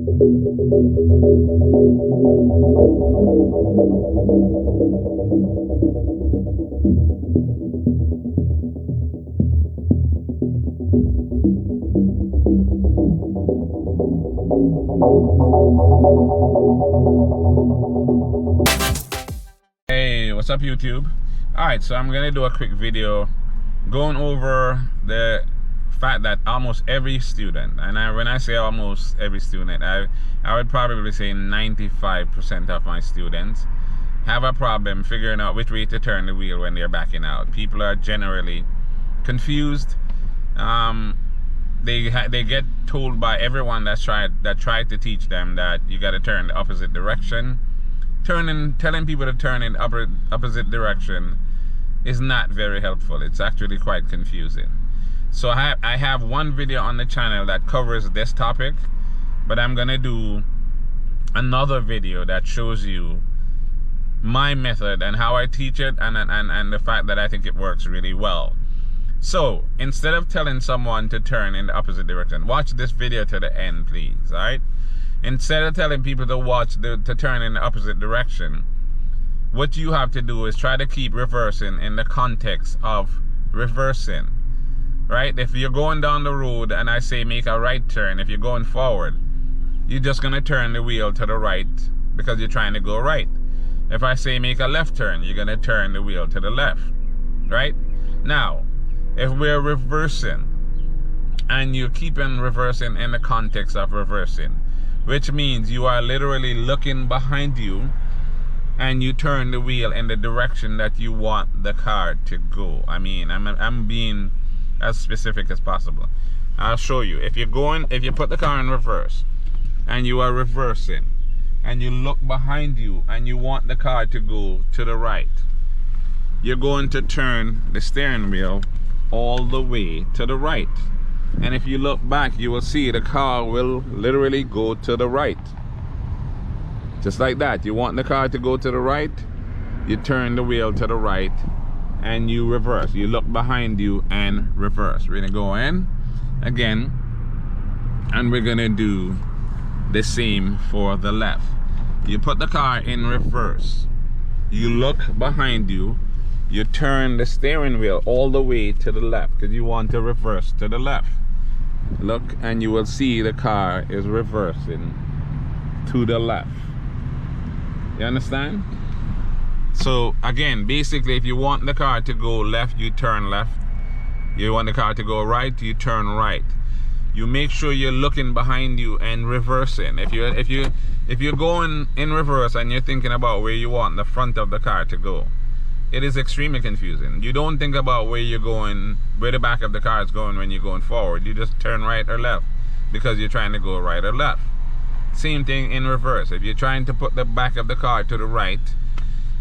Hey, what's up YouTube? Alright, so I'm gonna do a quick video going over the fact that almost every student, and when I say almost every student, I would probably say 95% of my students have a problem figuring out which way to turn the wheel when they're backing out. People are generally confused. They get told by everyone that tried to teach them that you got to turn the opposite direction. Telling people to turn in the opposite direction is not very helpful. It's actually quite confusing. So I have one video on the channel that covers this topic, but I'm gonna do another video that shows you my method and how I teach it, and the fact that I think it works really well. So instead of telling someone to turn in the opposite direction, watch this video to the end, please. All right. Instead of telling people to turn in the opposite direction, what you have to do is try to keep reversing in the context of reversing, right? If you're going down the road and I say make a right turn, if you're going forward, you're just going to turn the wheel to the right because you're trying to go right. If I say make a left turn, you're going to turn the wheel to the left, right? Now, if we're reversing and you're keeping reversing in the context of reversing, which means you are literally looking behind you and you turn the wheel in the direction that you want the car to go. I mean, I'm being as specific as possible. I'll show you. If you put the car in reverse and you are reversing and you look behind you and you want the car to go to the right, you're going to turn the steering wheel all the way to the right. And if you look back, you will see the car will literally go to the right. Just like that. You want the car to go to the right, you turn the wheel to the right and you reverse. You look behind you and reverse. We're gonna go in again and we're gonna do the same for the left. You put the car in reverse, you look behind you, you turn the steering wheel all the way to the left because you want to reverse to the left. Look, and you will see the car is reversing to the left. You understand? So again, basically, if you want the car to go left, you turn left. You want the car to go right, you turn right. You make sure you're looking behind you and reversing. If you're going in reverse and you're thinking about where you want the front of the car to go, it is extremely confusing. You don't think about where you're going, where the back of the car is going when you're going forward. You just turn right or left because you're trying to go right or left. Same thing in reverse. If you're trying to put the back of the car to the right,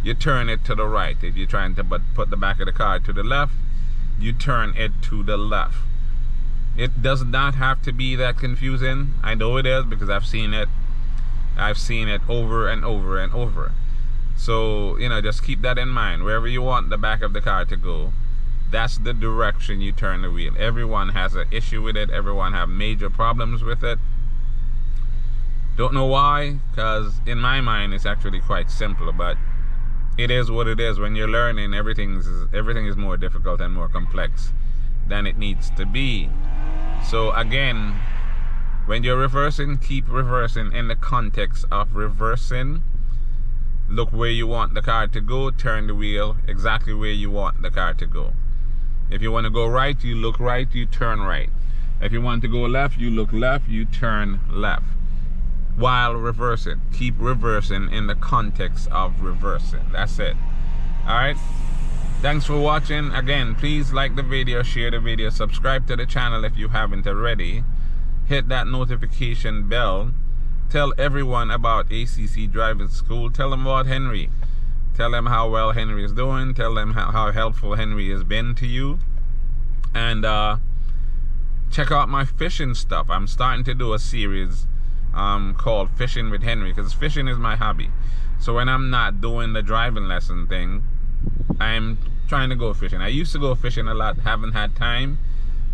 you turn it to the right. If you're trying to put the back of the car to the left, you turn it to the left. It does not have to be that confusing. I know it is because I've seen it. I've seen it over and over and over. So, you know, just keep that in mind. Wherever you want the back of the car to go, that's the direction you turn the wheel. Everyone has an issue with it. Everyone have major problems with it. Don't know why, because in my mind it's actually quite simple, but it is what it is. When you're learning, everything is more difficult and more complex than it needs to be. So again, when you're reversing, keep reversing in the context of reversing. Look where you want the car to go, turn the wheel exactly where you want the car to go. If you want to go right, you look right, you turn right. If you want to go left, you look left, you turn left. While reversing, keep reversing in the context of reversing. That's it. Alright, thanks for watching. Again, please like the video, share the video, subscribe to the channel if you haven't already. Hit that notification bell. Tell everyone about ACC Driving School. Tell them about Henry. Tell them how well Henry is doing. Tell them how helpful Henry has been to you. And check out my fishing stuff. I'm starting to do a series called Fishing with Henry, because fishing is my hobby. So when I'm not doing the driving lesson thing, I'm trying to go fishing. I used to go fishing a lot, haven't had time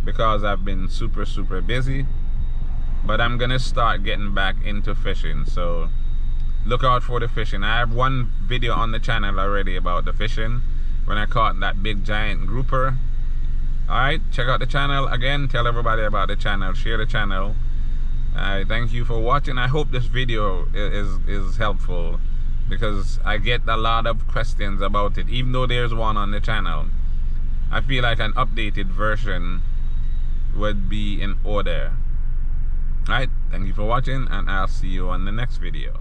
because I've been super busy. but I'm gonna start getting back into fishing, so look out for the fishing. I have one video on the channel already about the fishing when I caught that big giant grouper. Alright, check out the channel again, tell everybody about the channel, share the channel. Thank you for watching. I hope this video is helpful, because I get a lot of questions about it, even though there's one on the channel. I feel like an updated version would be in order. Alright, thank you for watching, and I'll see you on the next video.